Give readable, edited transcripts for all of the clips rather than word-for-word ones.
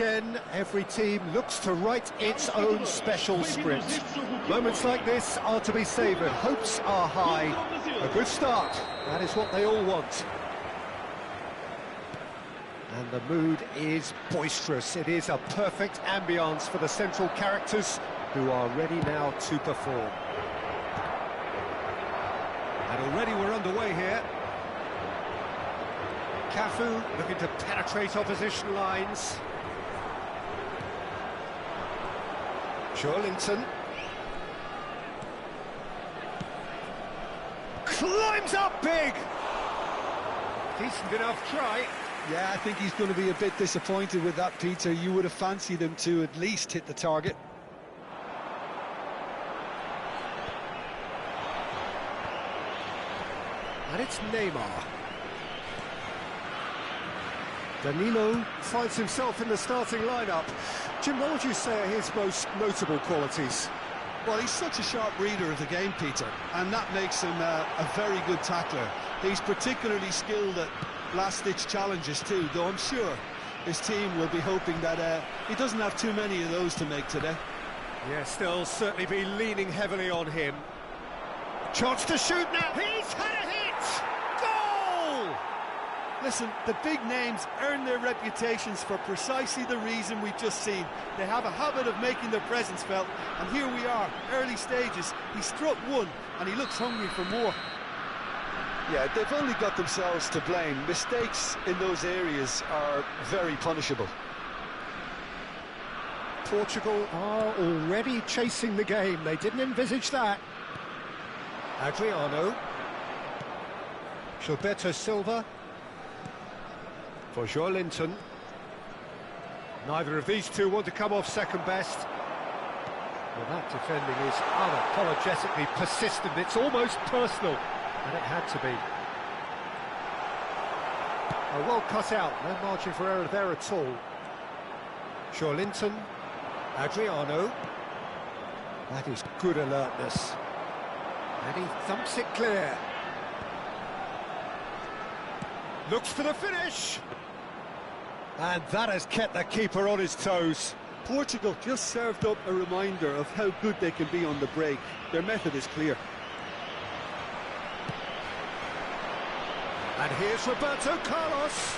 again, every team looks to write its own special script. Moments like this are to be savoured, hopes are high. A good start, that is what they all want. And the mood is boisterous. It is a perfect ambience for the central characters who are ready now to perform. And already we're underway here. Cafu looking to penetrate opposition lines. Joelinton climbs up big. Decent enough try. Yeah, I think he's going to be a bit disappointed with that, Peter. You would have fancied him to at least hit the target. And it's Neymar. Danilo finds himself in the starting lineup. Jim, what would you say are his most notable qualities? Well, he's such a sharp reader of the game, Peter, and that makes him a very good tackler. He's particularly skilled at last-ditch challenges too, though I'm sure his team will be hoping that he doesn't have too many of those to make today. Yes, they'll certainly be leaning heavily on him. Chance to shoot now, he's had a hit! Goal! Listen, the big names earn their reputations for precisely the reason we've just seen. They have a habit of making their presence felt, and here we are, early stages. He struck one, and he looks hungry for more. Yeah, they've only got themselves to blame. Mistakes in those areas are very punishable. Portugal are already chasing the game. They didn't envisage that. Adriano. Gilberto Silva. For Joelinton. Neither of these two want to come off second best. Well, that defending is unapologetically persistent. It's almost personal. And it had to be. Oh, well cut out. No margin for error there at all. Joelinton. Adriano. That is good alertness. And he thumps it clear. Looks for the finish. And that has kept the keeper on his toes. Portugal just served up a reminder of how good they can be on the break. Their method is clear. And here's Roberto Carlos.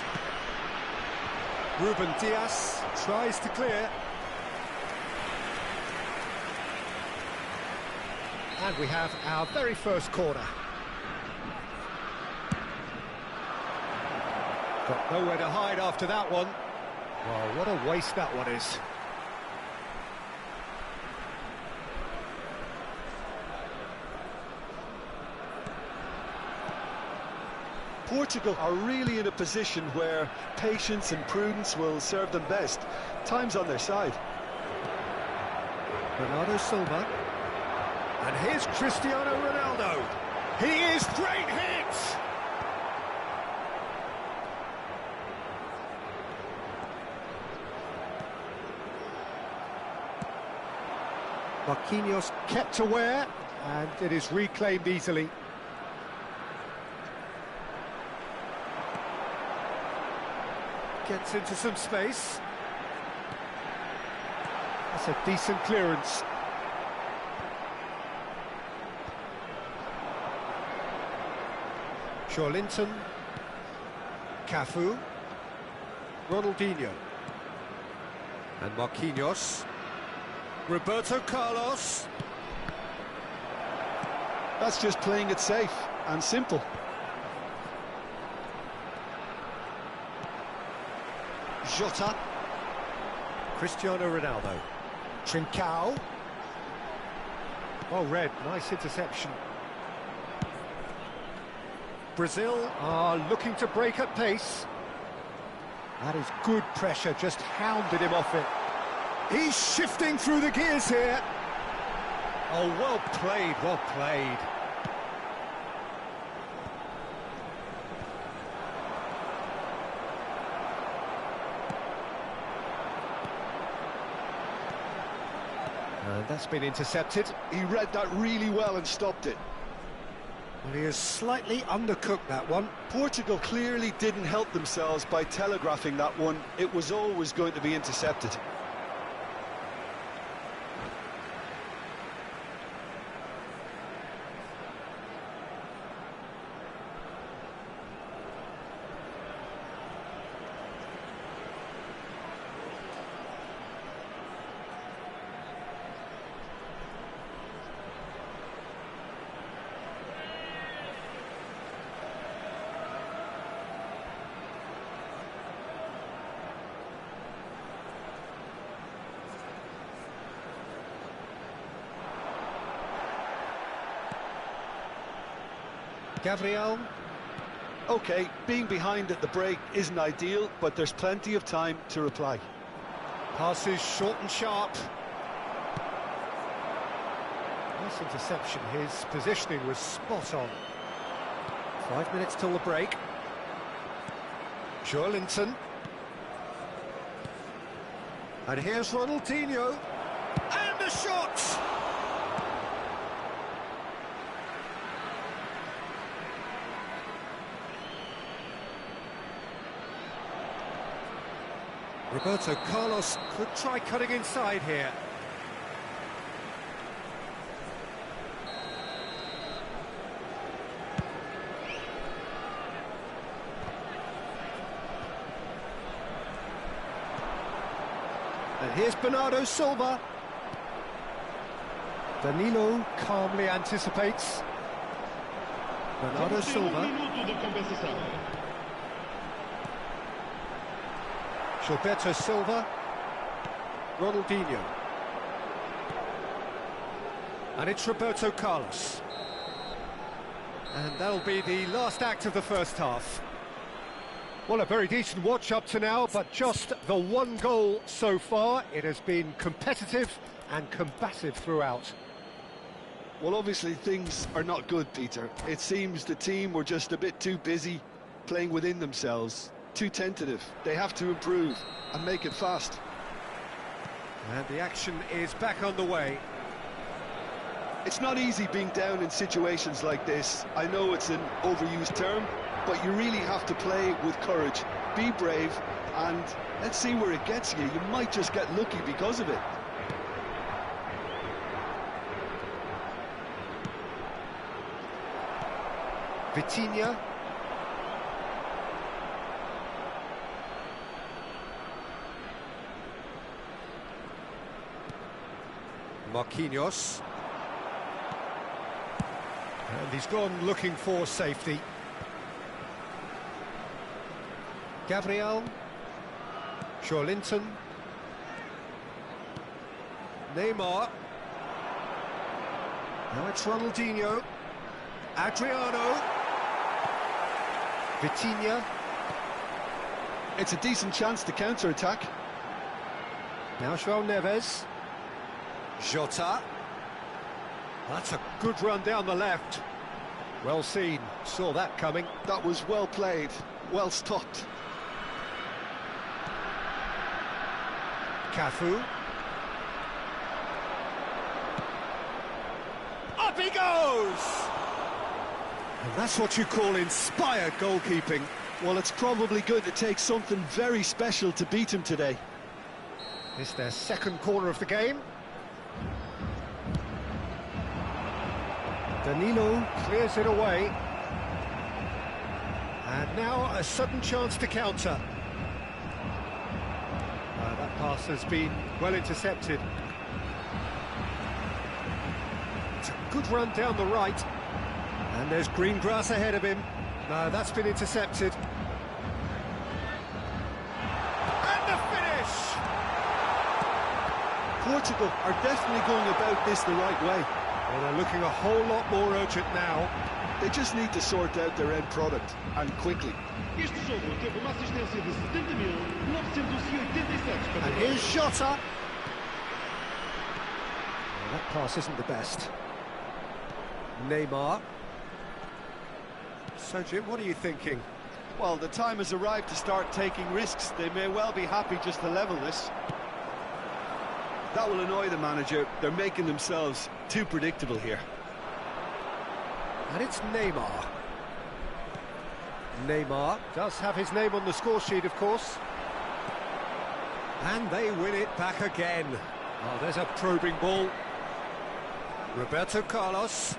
Ruben Dias tries to clear. And we have our very first corner. Got nowhere to hide after that one. Well, what a waste that one is. Portugal are really in a position where patience and prudence will serve them best. Time's on their side. Bernardo Silva. And here's Cristiano Ronaldo. He is great hit! Marquinhos kept aware, and it is reclaimed easily. Gets into some space. That's a decent clearance. Joelinton. Cafu. Ronaldinho. And Marquinhos. Roberto Carlos. That's just playing it safe and simple. Jota. Cristiano Ronaldo. Trincao. Well read, nice interception. Brazil are looking to break at pace. That is good pressure, just hounded him off it. He's shifting through the gears here. Oh, well played, well played. And that's been intercepted. He read that really well and stopped it. Well, he has slightly undercooked that one. Portugal clearly didn't help themselves by telegraphing that one. It was always going to be intercepted. Gabriel. OK, being behind at the break isn't ideal, but there's plenty of time to reply. Passes short and sharp. Nice interception. His positioning was spot on. 5 minutes till the break. Joelinton. And here's Ronaldinho. And a shot! Roberto Carlos could try cutting inside here. And here's Bernardo Silva. Danilo calmly anticipates. Bernardo Silva. Gilberto Silva, Ronaldinho, and it's Roberto Carlos. And that'll be the last act of the first half. Well, a very decent watch up to now, but just the one goal so far. It has been competitive and combative throughout. Well, obviously things are not good, Peter. It seems the team were just a bit too busy playing within themselves. Too tentative. They have to improve and make it fast. And the action is back on the way. It's not easy being down in situations like this. I know it's an overused term, but you really have to play with courage. Be brave, and let's see where it gets you. You might just get lucky because of it. Vitinha. Marquinhos. And he's gone looking for safety. Gabriel. Joelinton. Neymar. Now it's Ronaldinho. Adriano. Vitinha. It's a decent chance to counter-attack. Now João Neves. Jota. That's a good run down the left. Well seen, saw that coming. That was well played, well stopped. Cafu. Up he goes! And that's what you call inspired goalkeeping. Well, it's probably going to take something very special to beat him today. It's their second corner of the game. Danilo clears it away. And now a sudden chance to counter. That pass has been well intercepted. It's a good run down the right. And there's green grass ahead of him. That's been intercepted. And the finish! Portugal are definitely going about this the right way. Well, they're looking a whole lot more urgent now. They just need to sort out their end product, and quickly. And here's Jota. Well, that pass isn't the best. Neymar. So, Jim, what are you thinking? Well, the time has arrived to start taking risks. They may well be happy just to level this. That will annoy the manager. They're making themselves too predictable here. And it's Neymar. Neymar does have his name on the score sheet, of course. And they win it back again. Oh, there's a probing ball. Roberto Carlos.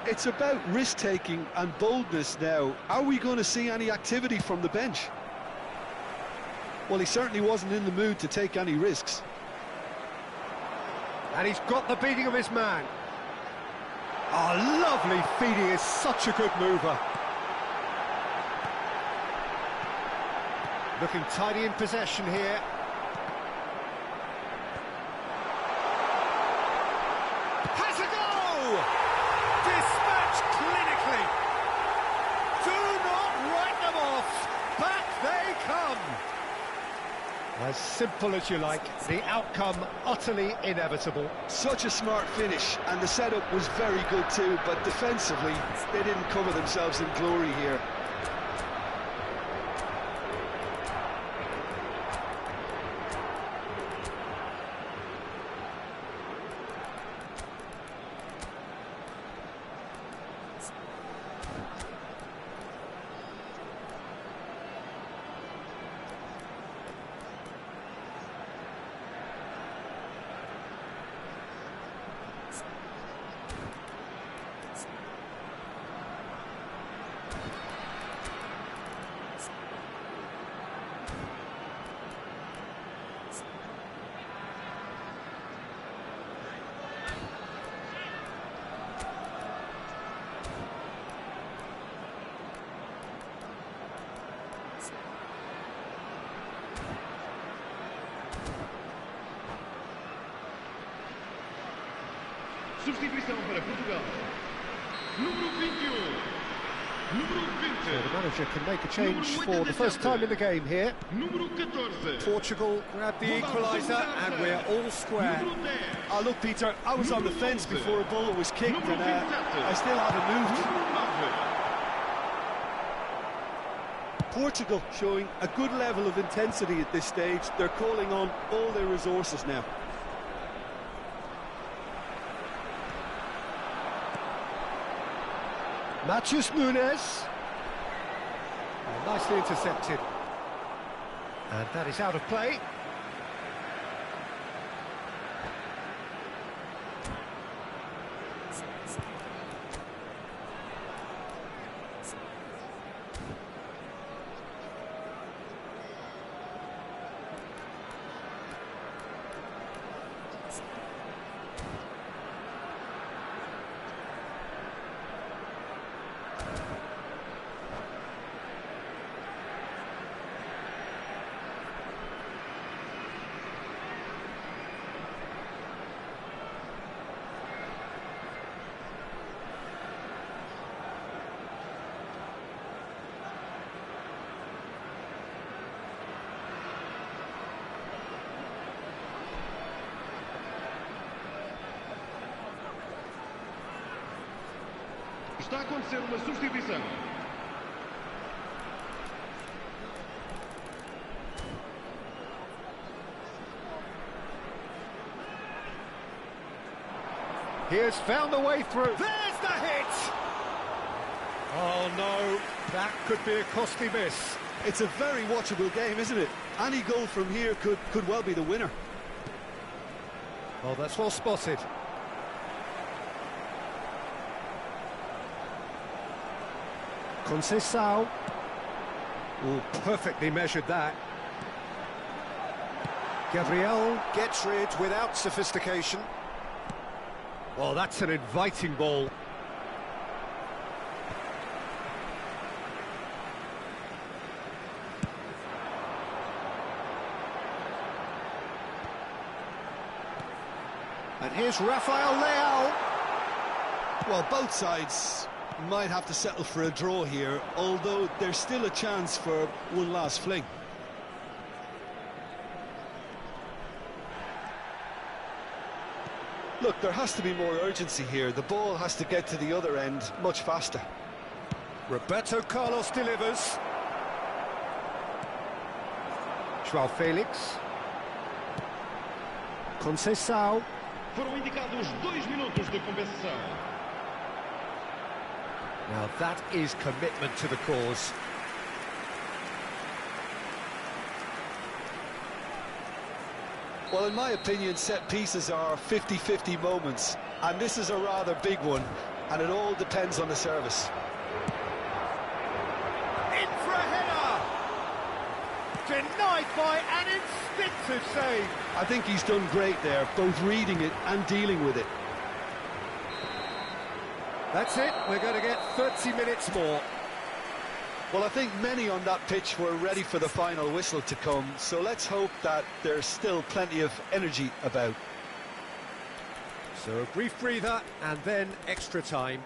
It's about risk-taking and boldness now. Are we going to see any activity from the bench? Well, he certainly wasn't in the mood to take any risks. And he's got the beating of his man. Oh, lovely feed. He is such a good mover. Looking tidy in possession here. Has a go! Dispatched clinically. Do not write them off. Back they come. As simple as you like, the outcome utterly inevitable. Such a smart finish, and the setup was very good too, but defensively, they didn't cover themselves in glory here. Substituição para Portugal. Número 21. Número 20. So the manager can make a change for the first time in the game here. Número 14. Portugal grab the equaliser and we're all square. Número 10. Oh, look, Peter, I was on the fence before a bullet was kicked, and I still haven't moved. Número 9. Portugal showing a good level of intensity at this stage. They're calling on all their resources now. Matheus Nunes. Oh, nicely intercepted. And that is out of play. Está a acontecer uma substituição. He has found the way through. There's the hit! Oh no, that could be a costly miss. It's a very watchable game, isn't it? Any goal from here could well be the winner. Oh, that's well spotted. Conceição. Oh, perfectly measured that. Gabriel gets rid without sophistication. Oh, that's an inviting ball. And here's Rafael Leao. Well, both sides might have to settle for a draw here, although there's still a chance for one last fling. Look, there has to be more urgency here. The ball has to get to the other end much faster. Roberto Carlos delivers. João Felix. Conceição. Foram indicados 2 minutos de compensação. Now that is commitment to the cause. Well, in my opinion, set pieces are 50-50 moments, and this is a rather big one, and it all depends on the service. In for a header! Denied by an instinctive save. I think he's done great there, both reading it and dealing with it. That's it, we're going to get 30 minutes more. Well, I think many on that pitch were ready for the final whistle to come, so let's hope that there's still plenty of energy about. So a brief breather and then extra time.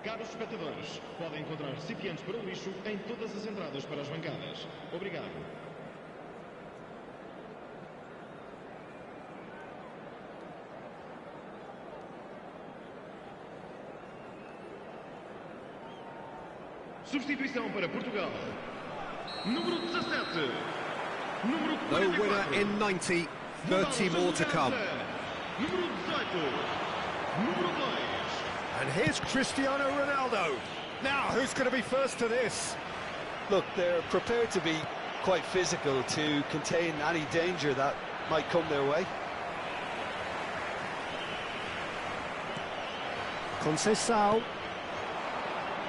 Caros espectadores, podem encontrar recipientes para o lixo em todas as entradas para as bancadas. Obrigado. Substituição para Portugal. Número 17. Número No 44. winner in 90, 30 more to come. Número 18. Número 2. And here's Cristiano Ronaldo. Now, who's going to be first to this? Look, they're prepared to be quite physical to contain any danger that might come their way. Conceição.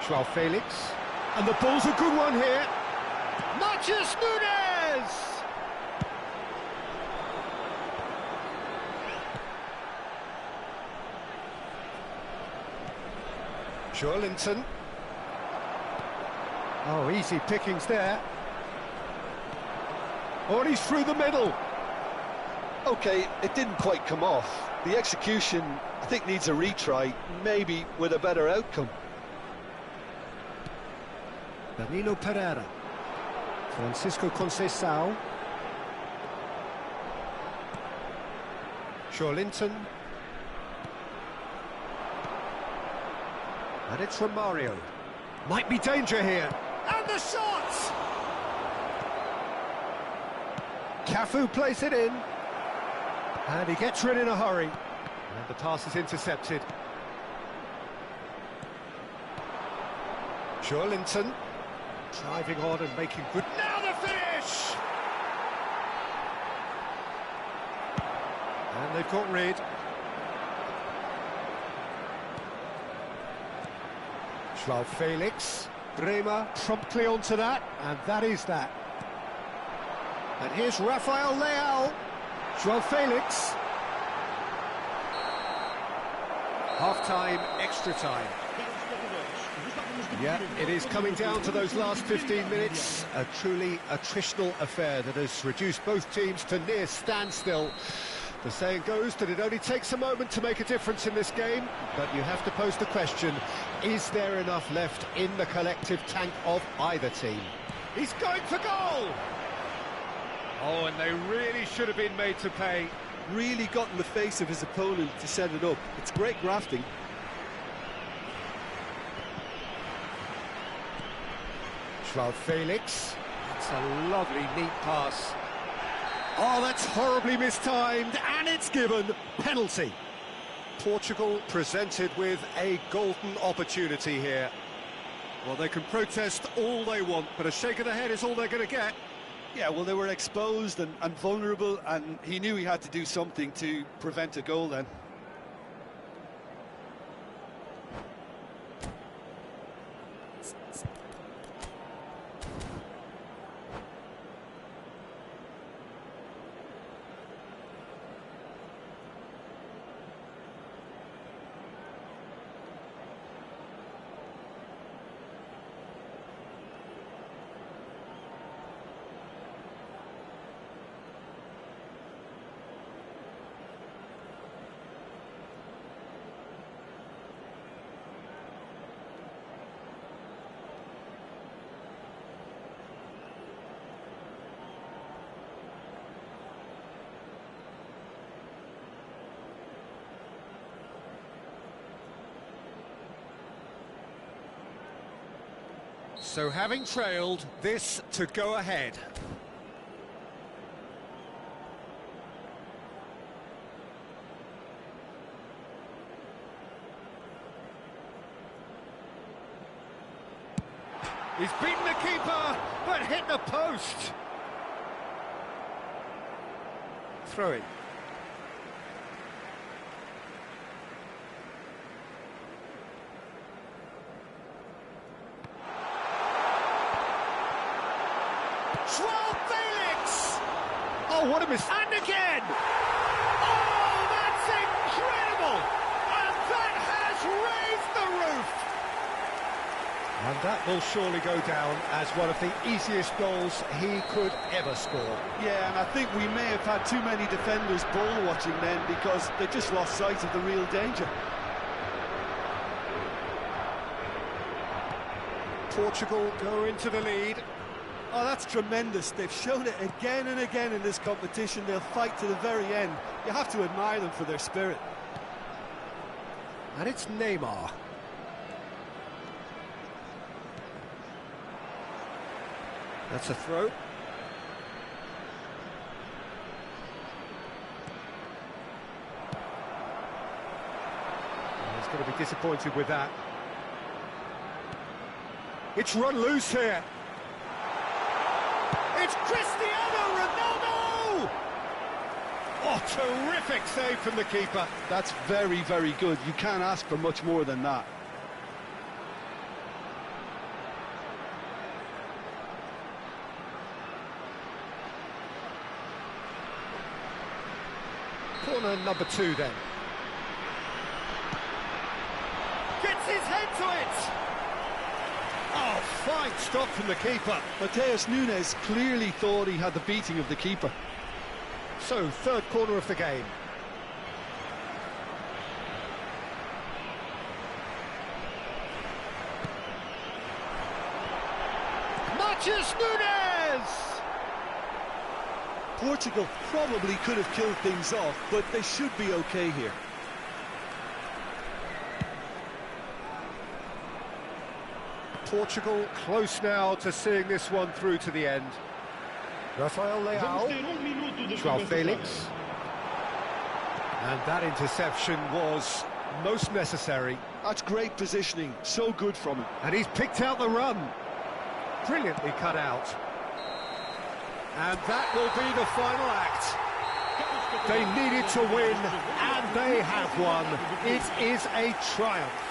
João Felix. And the ball's a good one here. Matheus Nunes! Joelinton. Oh, easy pickings there. Oh, he's through the middle. Okay, it didn't quite come off. The execution, I think, needs a retry, maybe with a better outcome. Danilo Pereira. Francisco Conceição. Joelinton. And it's from Mario. Might be danger here. And the shot! Cafu plays it in. And he gets rid in a hurry. And the pass is intercepted. Joelinton. Driving on and making good... Now the finish! And they've got rid. João Felix. Bremer promptly onto that, and that is that. And here's Rafael Leao. João Felix. Half-time, extra time. Yeah, it is coming down to those last 15 minutes. A truly attritional affair that has reduced both teams to near standstill. The saying goes that it only takes a moment to make a difference in this game, but you have to pose the question, is there enough left in the collective tank of either team? He's going for goal! Oh, and they really should have been made to pay. Really got in the face of his opponent to set it up. It's great grafting. João Felix. It's a lovely, neat pass. Oh, that's horribly mistimed, and it's given. Penalty. Portugal presented with a golden opportunity here. Well, they can protest all they want, but a shake of the head is all they're going to get. Yeah, well, they were exposed and vulnerable, and he knew he had to do something to prevent a goal then. So having trailed, this to go ahead. He's beaten the keeper, but hit the post. Throw it. Joao Felix! Oh, what a miss! And again! Oh, that's incredible! And that has raised the roof! And that will surely go down as one of the easiest goals he could ever score. Yeah, and I think we may have had too many defenders ball watching then because they just lost sight of the real danger. Portugal go into the lead. Oh, that's tremendous. They've shown it again and again in this competition. They'll fight to the very end. You have to admire them for their spirit. And it's Neymar. That's a throw. He's going to be disappointed with that. It's run loose here. It's Cristiano Ronaldo! Oh, terrific save from the keeper. That's very, very good. You can't ask for much more than that. Corner number 2 then. Gets his head to it! Oh, fine stop from the keeper. Matheus Nunes clearly thought he had the beating of the keeper. So, third corner of the game. Matheus Nunes! Portugal probably could have killed things off, but they should be okay here. Portugal close now to seeing this one through to the end. Rafael Leao, Joao Felix. And that interception was most necessary. That's great positioning, so good from him. And he's picked out the run. Brilliantly cut out. And that will be the final act. They needed to win, and they have won. It is a triumph.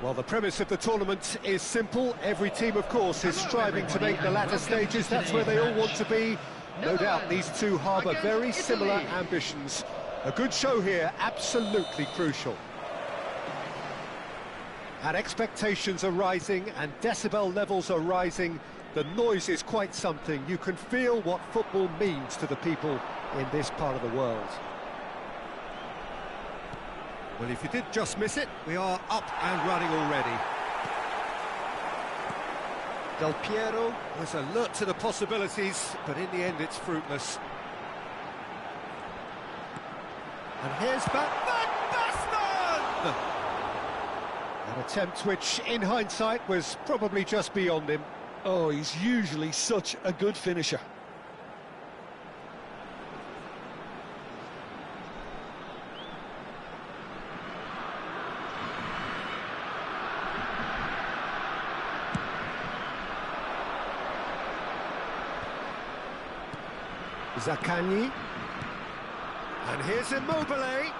Well, the premise of the tournament is simple. Every team, of course, is striving to make the latter stages. That's where they all want to be. No doubt these two harbour very similar ambitions. A good show here, absolutely crucial. And expectations are rising and decibel levels are rising. The noise is quite something. You can feel what football means to the people in this part of the world. Well, if you did just miss it, we are up and running already. Del Piero was alert to the possibilities, but in the end it's fruitless. And here's Van Basten! An attempt which, in hindsight, was probably just beyond him. Oh, he's usually such a good finisher. Zaccagni. And here's Immobile.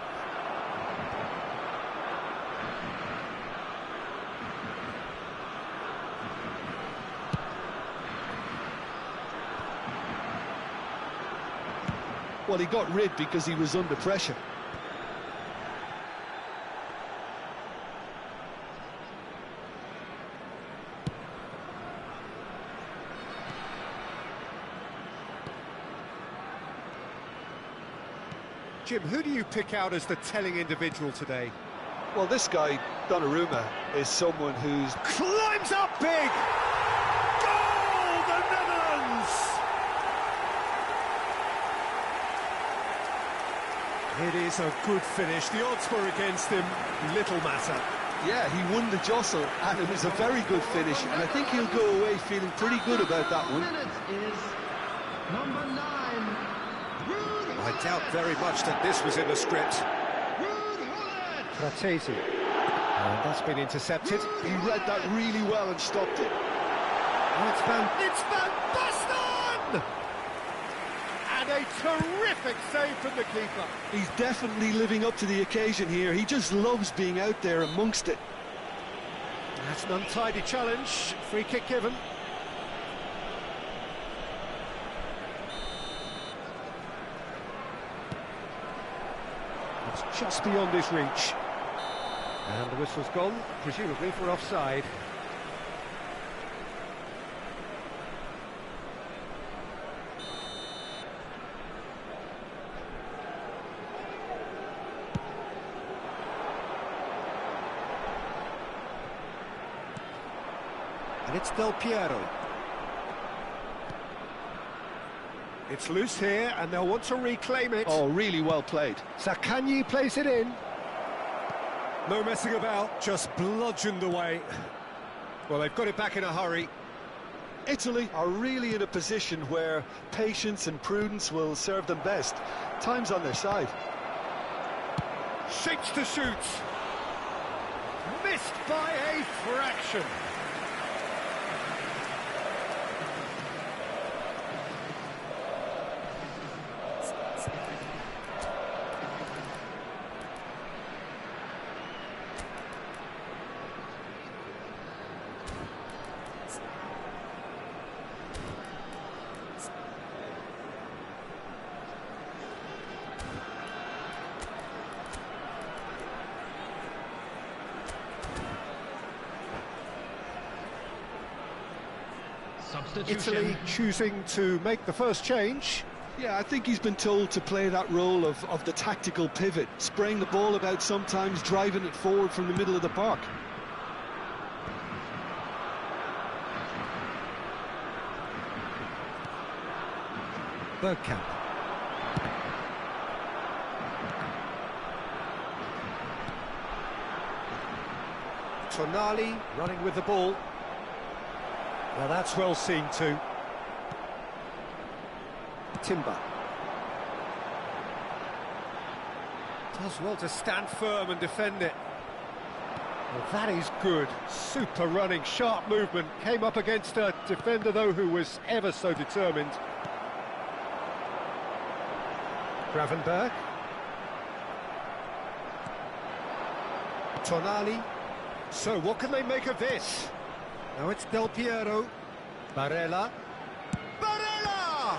Well, he got rid because he was under pressure. Jim, who do you pick out as the telling individual today? Well, this guy, Donnarumma, is someone who's... Climbs up big! Goal, the Netherlands! It is a good finish. The odds were against him. Little matter. Yeah, he won the jostle, and it was a very good finish, and I think he'll go away feeling pretty good about that one. Is number 9. I doubt very much that this was in the script. Fratesi. And that's been intercepted. He read that really well and stopped it. It's Van Basten! And a terrific save from the keeper. He's definitely living up to the occasion here. He just loves being out there amongst it. That's an untidy challenge. Free kick given. It's just beyond his reach. And the whistle's gone, presumably for offside. And it's Del Piero. It's loose here, and they'll want to reclaim it. Oh, really well played. Zaccagni plays it in. No messing about, just bludgeoned away. Well, they've got it back in a hurry. Italy are really in a position where patience and prudence will serve them best. Time's on their side. Shapes to shoot. Missed by a fraction. Italy choosing to make the first change. Yeah, I think he's been told to play that role of the tactical pivot, spraying the ball about sometimes, driving it forward from the middle of the park. Bergkamp. Tonali running with the ball. Well, that's well seen too. Timber. Does well to stand firm and defend it. Well, that is good. Super running, sharp movement. Came up against a defender, though, who was ever so determined. Gravenberg. Tonali. So, what can they make of this? Now it's Del Piero. Barella. Barella!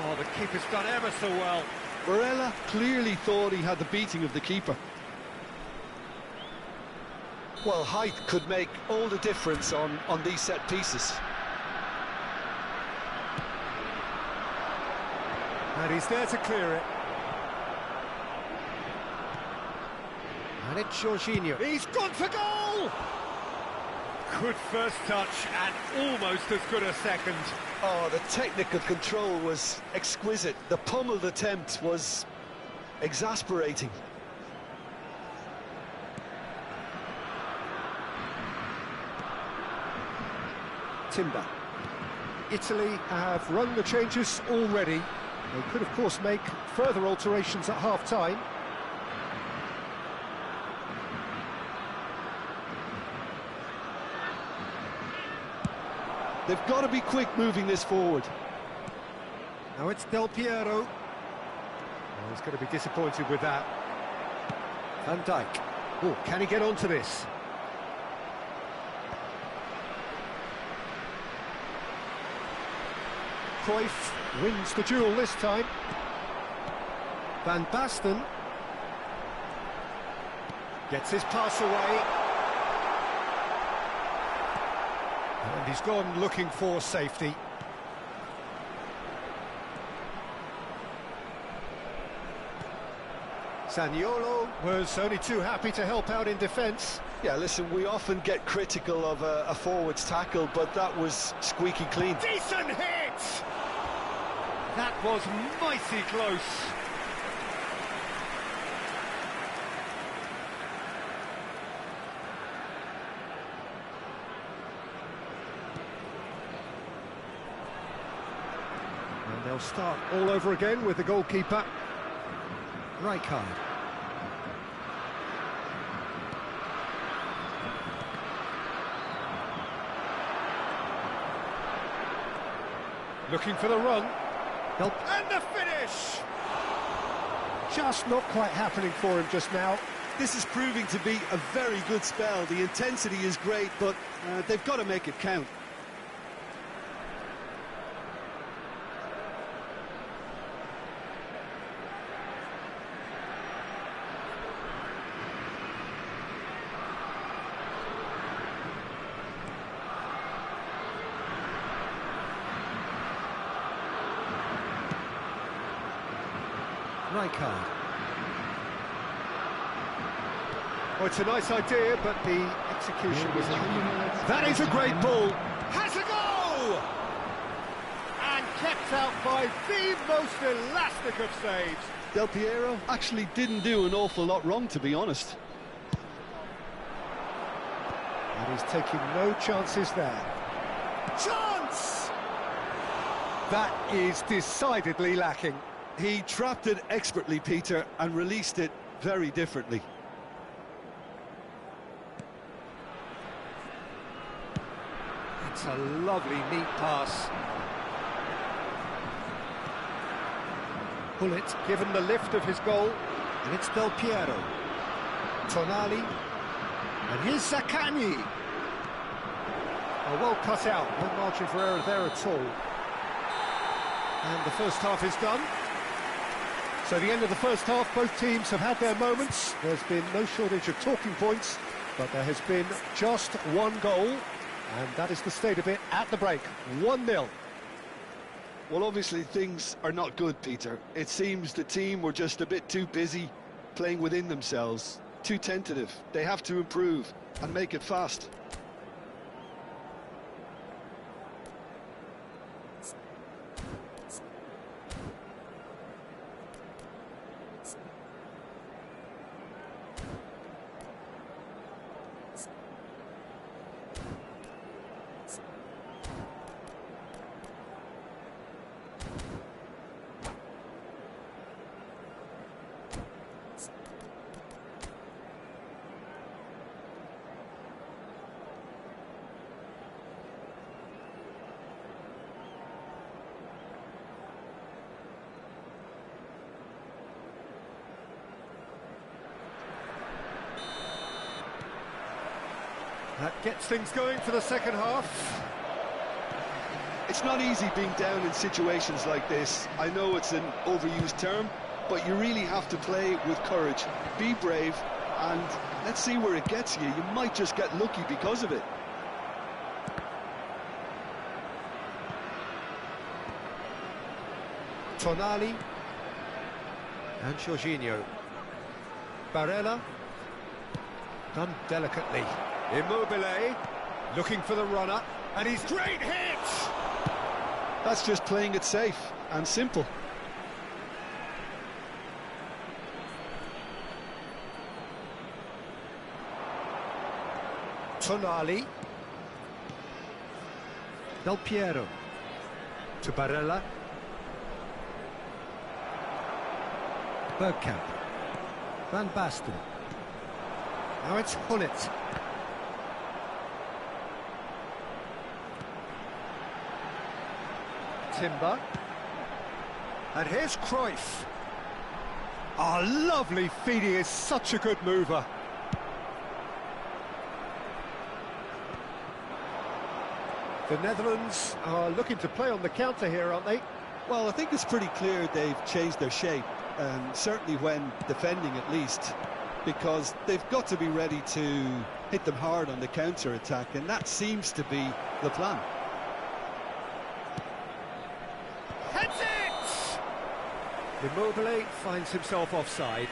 Oh, the keeper's done ever so well. Barella clearly thought he had the beating of the keeper. Well, height could make all the difference on these set pieces. And he's there to clear it. And it's Jorginho. He's gone for goal! Good first touch and almost as good a second. Oh, the technical control was exquisite. The pummeled attempt was exasperating. Timber. Italy have run the changes already. They could, of course, make further alterations at half-time. They've got to be quick moving this forward. Now it's Del Piero. Oh, he's going to be disappointed with that. Van Dijk. Oh, can he get onto this? Cruyff wins the duel this time. Van Basten gets his pass away. And he's gone looking for safety. Zaniolo was only too happy to help out in defence. Yeah, listen, we often get critical of a forward's tackle, but that was squeaky clean. Decent hit! That was mighty close. And they'll start all over again with the goalkeeper, Rijkaard. Looking for the run. And the finish! Just not quite happening for him just now. This is proving to be a very good spell. The intensity is great, but they've got to make it count. Rijkaard. Oh, it's a nice idea, but the execution was lacking. That is a great ball. Has a go! And kept out by the most elastic of saves. Del Piero actually didn't do an awful lot wrong, to be honest. And he's taking no chances there. Chance! That is decidedly lacking. He trapped it expertly, Peter, and released it very differently. It's a lovely, neat pass. Bullet given the lift of his goal, and it's Del Piero. Tonali, and here's Zaccagni. Oh, well cut out, no margin for error there at all. And the first half is done. So the end of the first half, both teams have had their moments. There's been no shortage of talking points, but there has been just one goal, and that is the state of it at the break. 1-0. Well, obviously things are not good, Peter. It seems the team were just a bit too busy playing within themselves, too tentative. They have to improve and make it fast. That gets things going for the second half. It's not easy being down in situations like this. I know it's an overused term, but you really have to play with courage. Be brave, and let's see where it gets you. You might just get lucky because of it. Tonali and Jorginho. Barella, done delicately. Immobile, looking for the runner, and he's great hit! That's just playing it safe and simple. Tonali. Del Piero. To Barella. Bergkamp. Van Basten. Now it's Gullit. Timber. And here's Cruyff. Oh, lovely feed, he is such a good mover. The Netherlands are looking to play on the counter here, aren't they? Well, I think it's pretty clear they've changed their shape, and certainly when defending at least, because they've got to be ready to hit them hard on the counter-attack, and that seems to be the plan. Heads it! Immobile finds himself offside.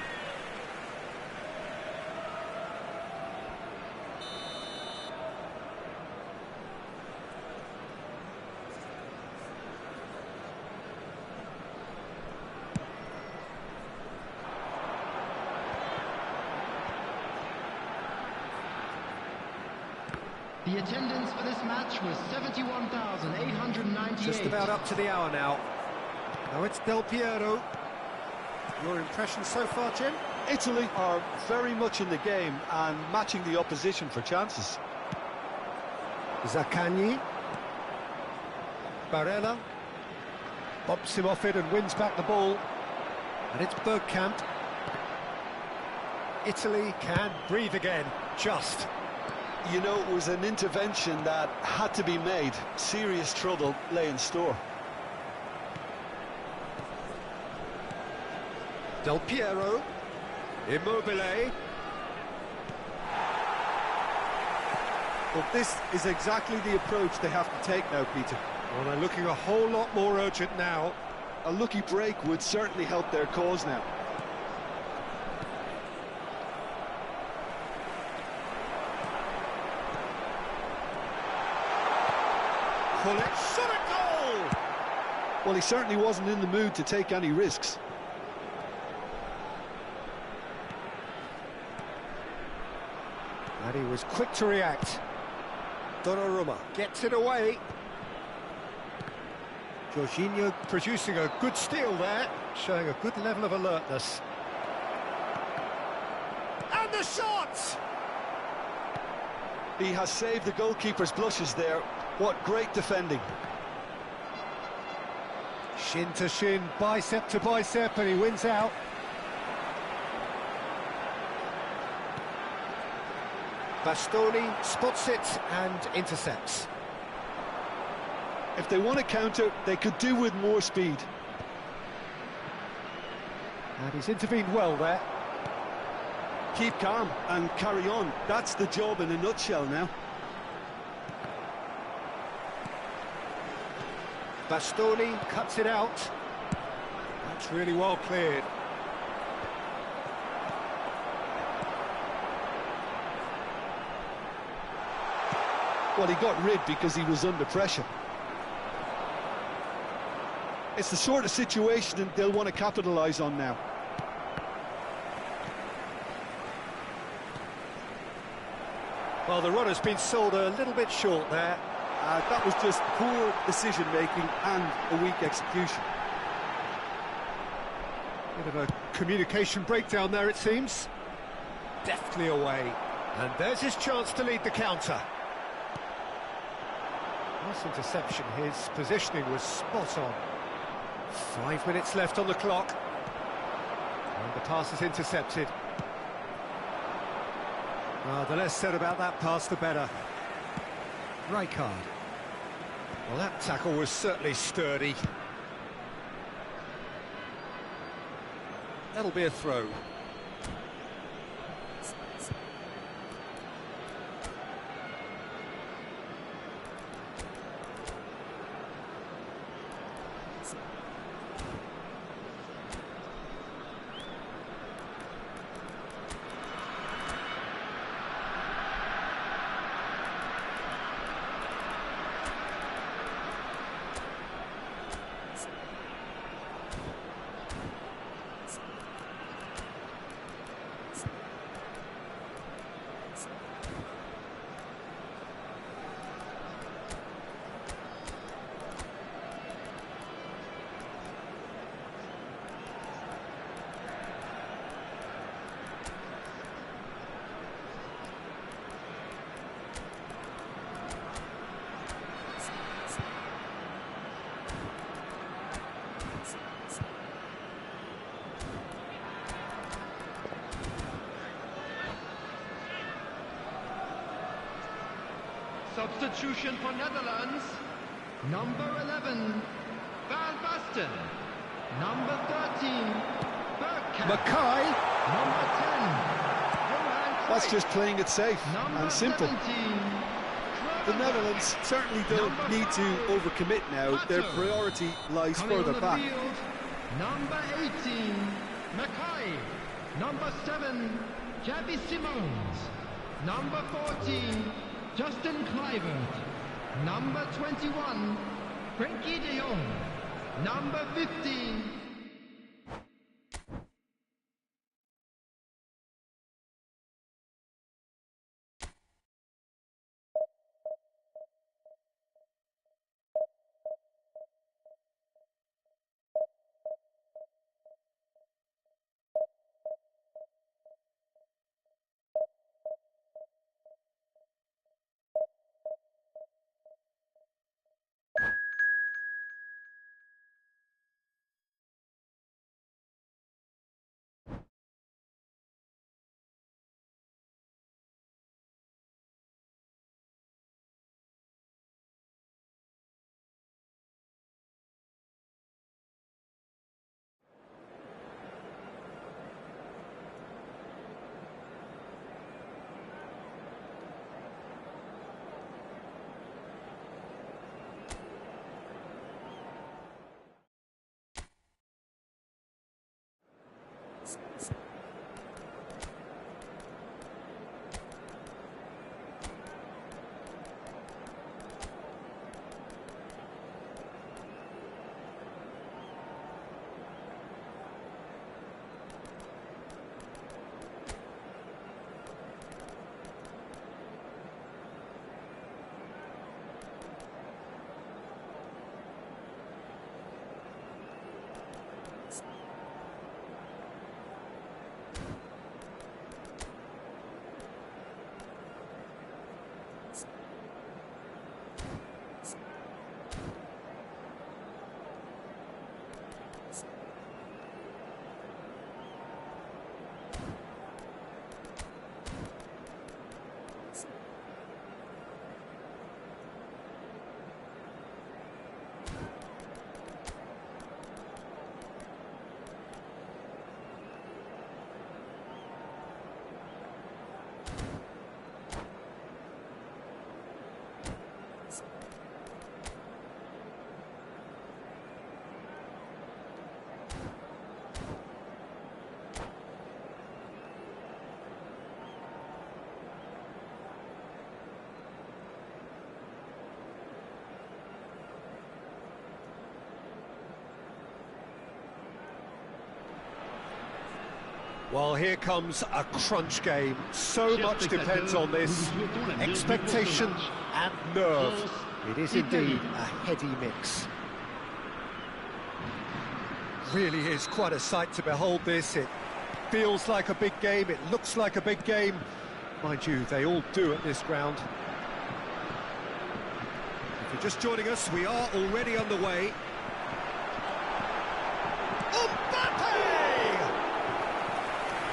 The attendance for this match was 71,898. Just about up to the hour now. Now it's Del Piero. Your impression so far, Jim? Italy are very much in the game and matching the opposition for chances. Zaccagni. Barella. Bumps him off it and wins back the ball. And it's Bergkamp. Italy can breathe again, just. You know, it was an intervention that had to be made. Serious trouble lay in store. Del Piero. Immobile. Well, this is exactly the approach they have to take now, Peter. Well, they're looking a whole lot more urgent now. A lucky break would certainly help their cause now. pull it, shot a goal! Well, he certainly wasn't in the mood to take any risks. And he was quick to react. Donnarumma gets it away. Jorginho producing a good steal there, showing a good level of alertness. And the shot! He has saved the goalkeeper's blushes there. What great defending. Shin to shin, bicep to bicep, and he wins out. Bastoni spots it and intercepts. If they want to counter, they could do with more speed. And he's intervened well there. Keep calm and carry on. That's the job in a nutshell now. Bastoni cuts it out. That's really well cleared. Well, he got rid because he was under pressure. It's the sort of situation that they'll want to capitalise on now. Well, the runner's been sold a little bit short there. That was just poor decision-making and a weak execution. Bit of a communication breakdown there, it seems. Deftly away. And there's his chance to lead the counter. Nice interception. His positioning was spot on. 5 minutes left on the clock. And the pass is intercepted. The less said about that pass, the better. Rijkaard. Well, that tackle was certainly sturdy. That'll be a throw. Substitution for Netherlands. Number 11, Van Basten. Number 13, Bergkamp. Mackay. Number 10, Johan Cruyff. That's just playing it safe Number and simple. 17, The Netherlands certainly don't need to overcommit now. Their priority lies coming further on the back. field, number 18, Mackay. Number 7, Xavi Simons. Number 14, Justin Kluivert. Number 21, Frenkie de Jong. Number 15, Well, here comes a crunch game. So much depends on this. Expectation and nerve. It is indeed a heady mix. Really is quite a sight to behold this. It feels like a big game, it looks like a big game. Mind you, they all do at this ground. If you're just joining us, we are already underway. Mbappe!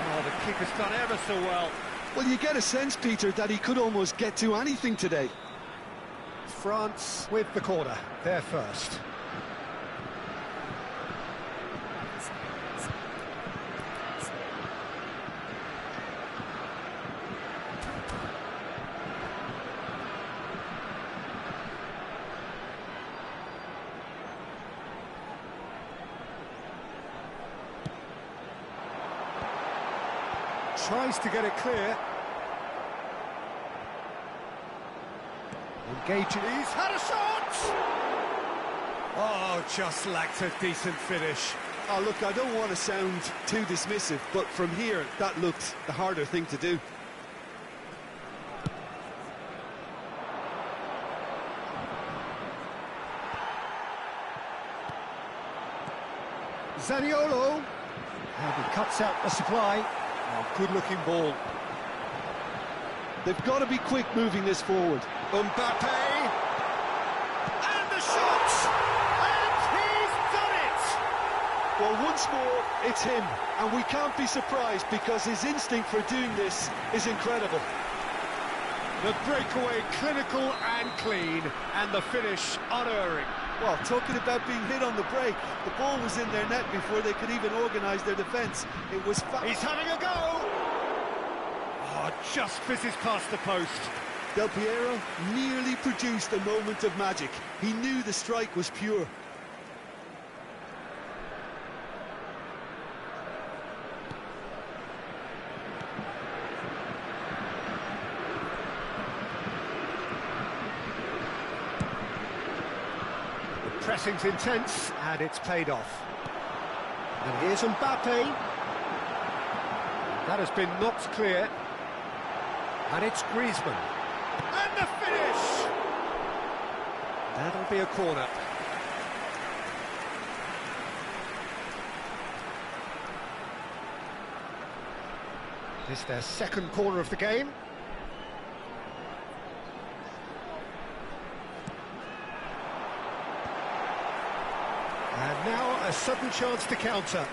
Oh, the keeper's done ever so well. Well, you get a sense, Peter, that he could almost get to anything today. France with the corner, they're first. Tries to get it clear. Engaging. He's had a shot! Oh, just lacked a decent finish. Oh, look, I don't want to sound too dismissive, but from here, that looked the harder thing to do. Zaniolo. And he cuts out the supply. Oh, good-looking ball. They've got to be quick moving this forward. Mbappe! And the shot! And he's done it! Well, once more, it's him. And we can't be surprised because his instinct for doing this is incredible. The breakaway clinical and clean, and the finish unerring. Well, talking about being hit on the break, the ball was in their net before they could even organise their defence. It was He's having a go! Oh, just fizzes past the post. Del Piero nearly produced a moment of magic. He knew the strike was pure. Pressing's intense, and it's paid off. And here's Mbappe. That has been knocked clear. And it's Griezmann. And the finish! That'll be a corner. This is their second corner of the game. And now a sudden chance to counter.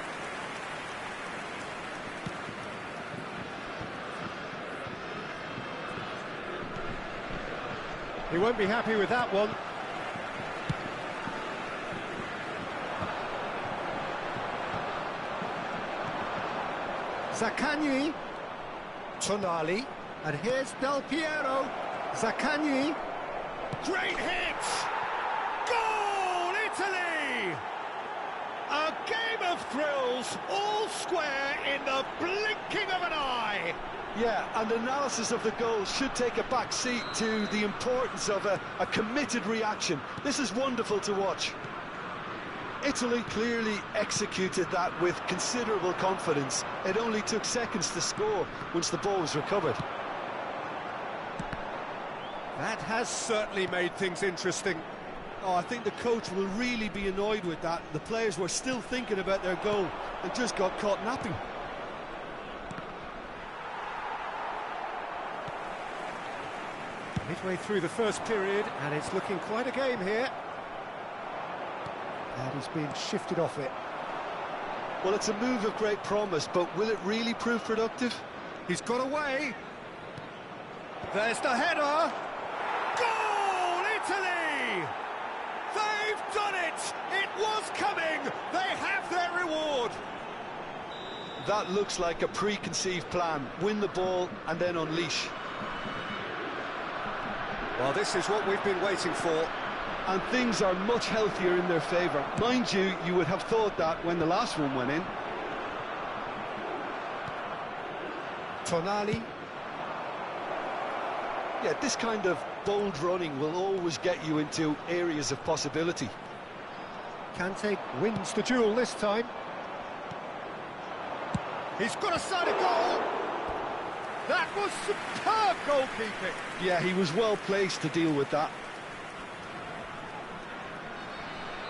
He won't be happy with that one. Zaccagni. Tonali. And here's Del Piero. Zaccagni. Great hit! Goal, Italy! A game of thrills, all square in the blinking of an eye. Yeah, and analysis of the goal should take a back seat to the importance of a committed reaction. This is wonderful to watch. Italy clearly executed that with considerable confidence. It only took seconds to score once the ball was recovered. That has certainly made things interesting. Oh, I think the coach will really be annoyed with that. The players were still thinking about their goal and just got caught napping. Midway through the first period, and it's looking quite a game here. And he's being shifted off it. Well, it's a move of great promise, but will it really prove productive? He's got away. There's the header. Goal, Italy! They've done it! It was coming! They have their reward! That looks like a preconceived plan. Win the ball and then unleash. Well, this is what we've been waiting for. And things are much healthier in their favour. Mind you, you would have thought that when the last one went in. Tonali. Yeah, this kind of bold running will always get you into areas of possibility. Kante wins the duel this time. He's got a side of goal. That was superb goalkeeping. Yeah, he was well placed to deal with that.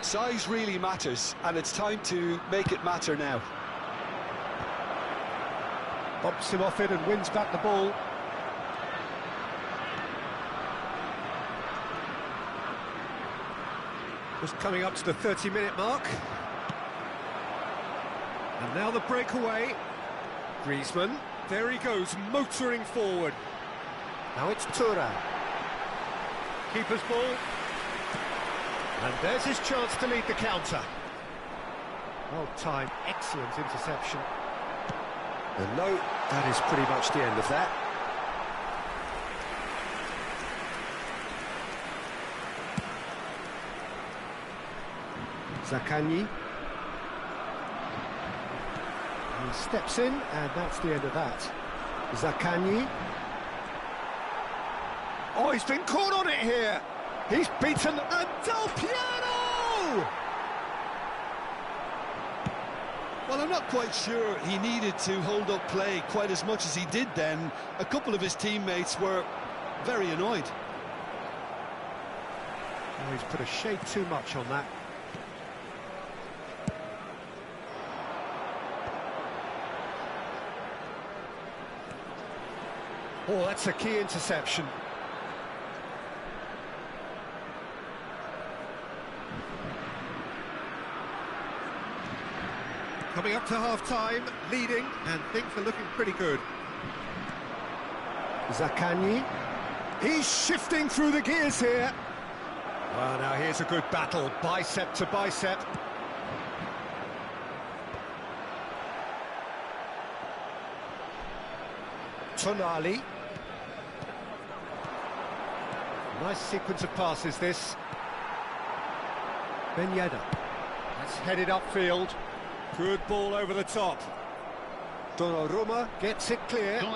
Size really matters, and it's time to make it matter now. Bumps him off it and wins back the ball. Just coming up to the 30-minute mark. And now the breakaway. Griezmann, there he goes, motoring forward. Now it's Thuram. Keeper's ball. And there's his chance to lead the counter. Well timed, excellent interception. And no, that is pretty much the end of that. Zaccagni. He steps in, and that's the end of that. Zaccagni. Oh, he's been caught on it here. He's beaten, and Del Piero! Well, I'm not quite sure he needed to hold up play quite as much as he did then. A couple of his teammates were very annoyed. Oh, he's put a shade too much on that. Oh, that's a key interception. Coming up to half-time, leading, and things are looking pretty good. Zaccagni. He's shifting through the gears here. Well, now here's a good battle, bicep to bicep. Tonali. Nice sequence of passes, this. Ben Yedder. That's headed upfield. Good ball over the top. Donnarumma gets it clear. Well,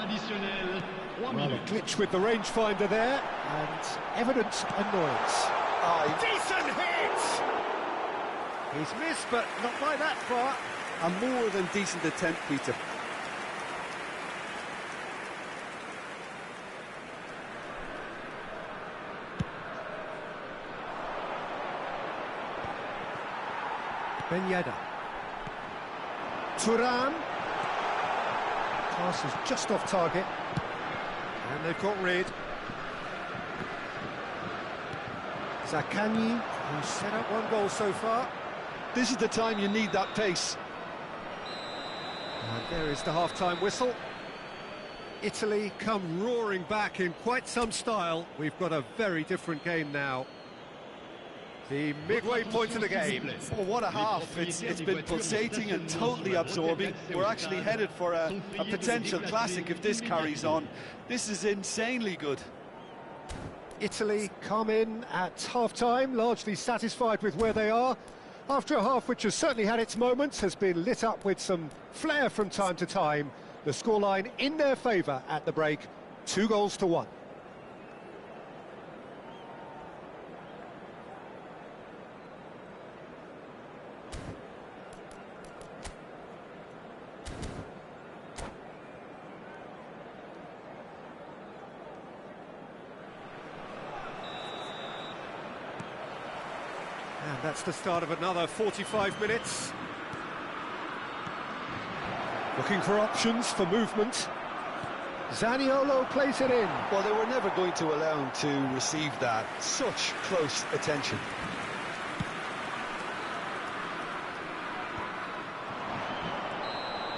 a glitch with the rangefinder there, and evident annoyance. Decent hit! He's missed, but not by that far. A more than decent attempt, Peter. Ben Yedder. Thuram. Pass is just off target. And they've got rid. Zaccagni, who's set up one goal so far. This is the time you need that pace. And there is the half-time whistle. Italy come roaring back in quite some style. We've got a very different game now. The midway point of the game. Oh, what a half. It's been pulsating and totally absorbing. We're actually headed for a potential classic if this carries on. This is insanely good. Italy come in at half-time, largely satisfied with where they are. After a half which has certainly had its moments, has been lit up with some flair from time to time. The scoreline in their favour at the break, 2-1. And that's the start of another 45 minutes. Looking for options for movement. Zaniolo plays it in. Well, they were never going to allow him to receive that. Such close attention.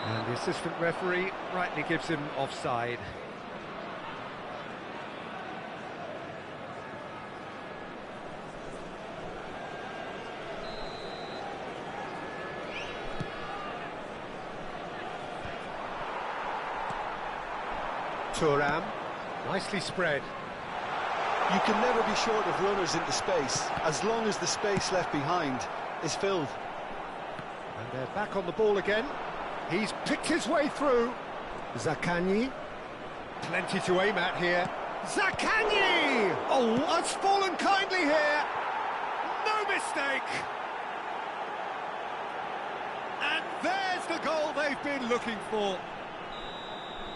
And the assistant referee rightly gives him offside. Thuram, nicely spread. You can never be short of runners into space, as long as the space left behind is filled. And they're back on the ball again. He's picked his way through. Zaccagni. Plenty to aim at here. Zaccagni! Oh, that's fallen kindly here. No mistake. And There's the goal they've been looking for.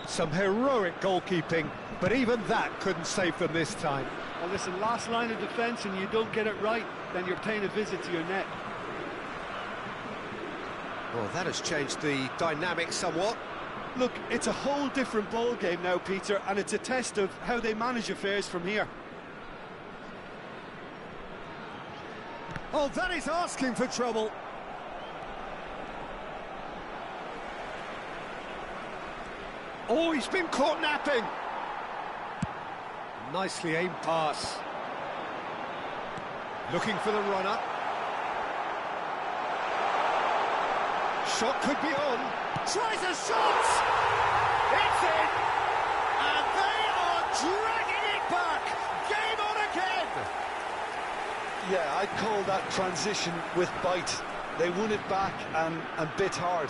Some heroic goalkeeping, but even that couldn't save them this time. Well, listen, last line of defence and you don't get it right, then you're paying a visit to your net. Well, that has changed the dynamic somewhat. Look, it's a whole different ball game now, Peter, and it's a test of how they manage affairs from here. Oh, that is asking for trouble. Oh, he's been caught napping. Nicely aimed pass. Looking for the runner. Shot could be on. Tries a shot! It's in! And they are dragging it back! Game on again! Yeah, I'd call that transition with bite. They won it back and bit hard.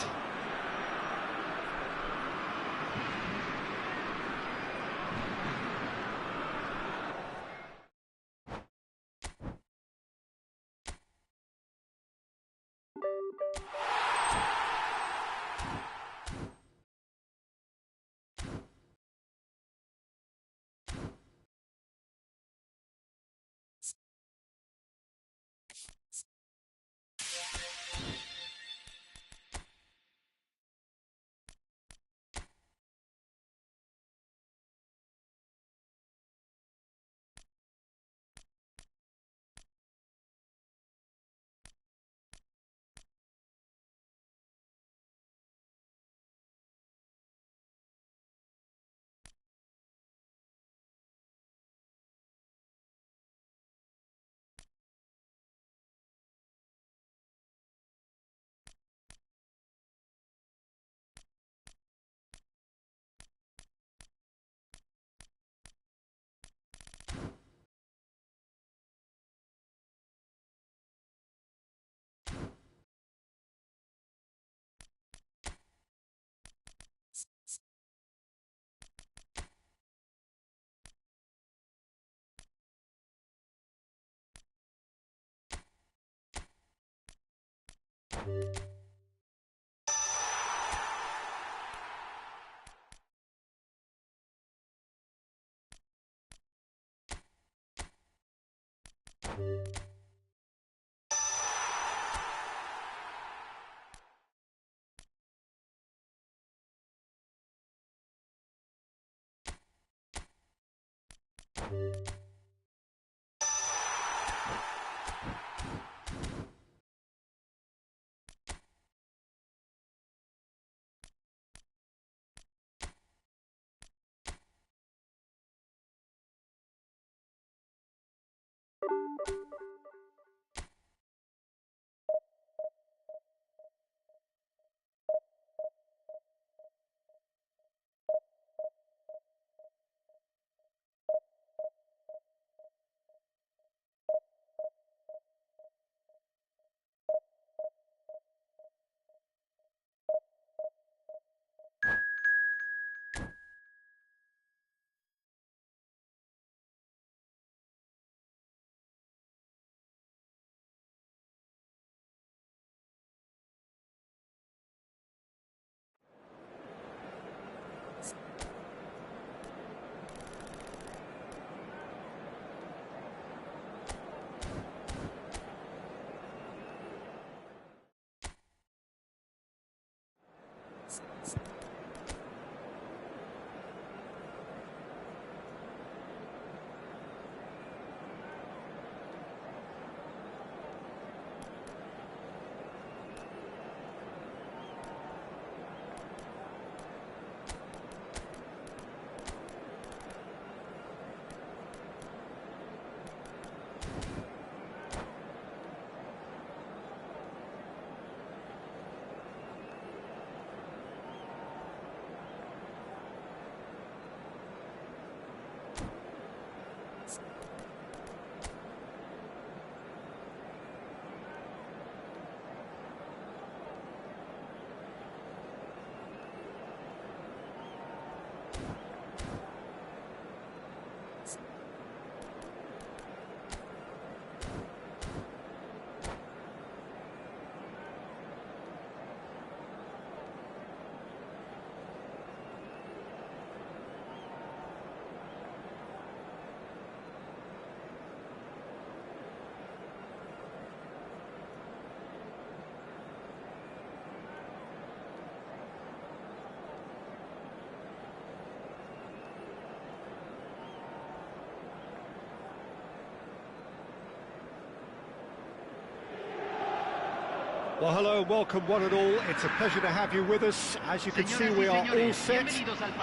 Well, hello and welcome one and all. It's a pleasure to have you with us. As you can see, we are all set.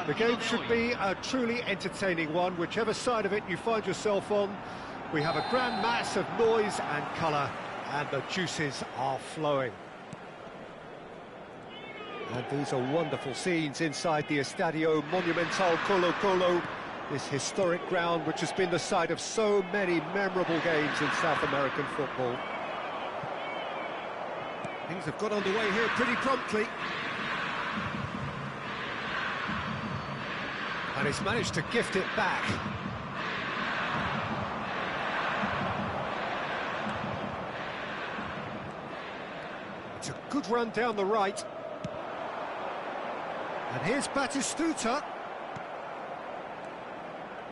The game should be a truly entertaining one, whichever side of it you find yourself on. We have a grand mass of noise and colour, and the juices are flowing. And these are wonderful scenes inside the Estadio Monumental Colo-Colo, this historic ground which has been the site of so many memorable games in South American football. Things have got underway here pretty promptly. And he's managed to gift it back. It's a good run down the right. And here's Batistuta.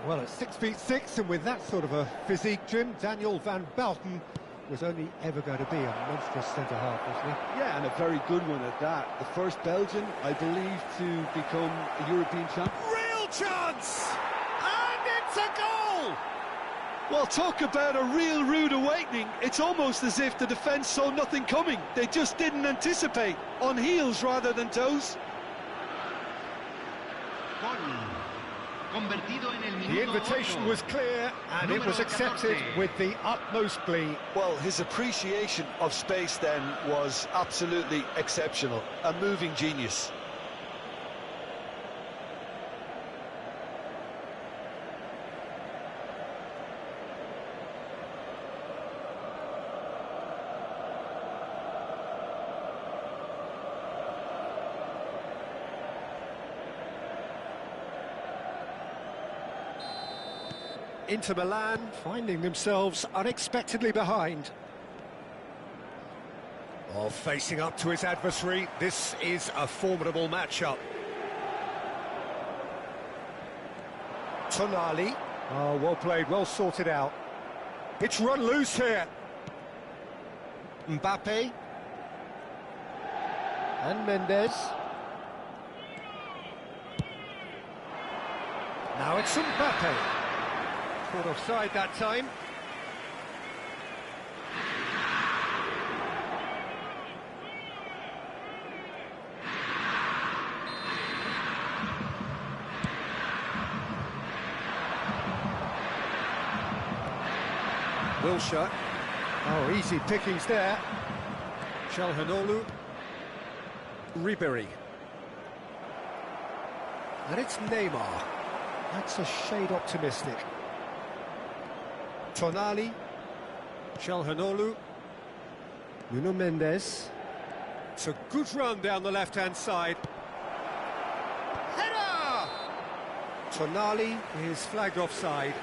Well, at 6'6", and with that sort of a physique, Jim, Daniel van Bouten was only ever going to be a monstrous centre-half, wasn't he? Yeah, and a very good one at that. The first Belgian, I believe, to become a European champion. Real chance! And it's a goal! Well, talk about a real rude awakening. It's almost as if the defence saw nothing coming. They just didn't anticipate, on heels rather than toes. The invitation was clear, and it was accepted with the utmost glee. Well, his appreciation of space then was absolutely exceptional. A moving genius. Inter Milan finding themselves unexpectedly behind. Oh, facing up to his adversary, this is a formidable matchup. Tonali. Oh, well played, well sorted out. It's run loose here. Mbappe. And Mendes. Now it's Mbappe. Caught offside that time. Wilshere. Oh, easy pickings there. Calhanoglu. Ribéry. And it's Neymar. That's a shade optimistic. Tonali, Calhanoglu, Nuno Mendes. It's a good run down the left-hand side. Header! Tonali is flagged offside.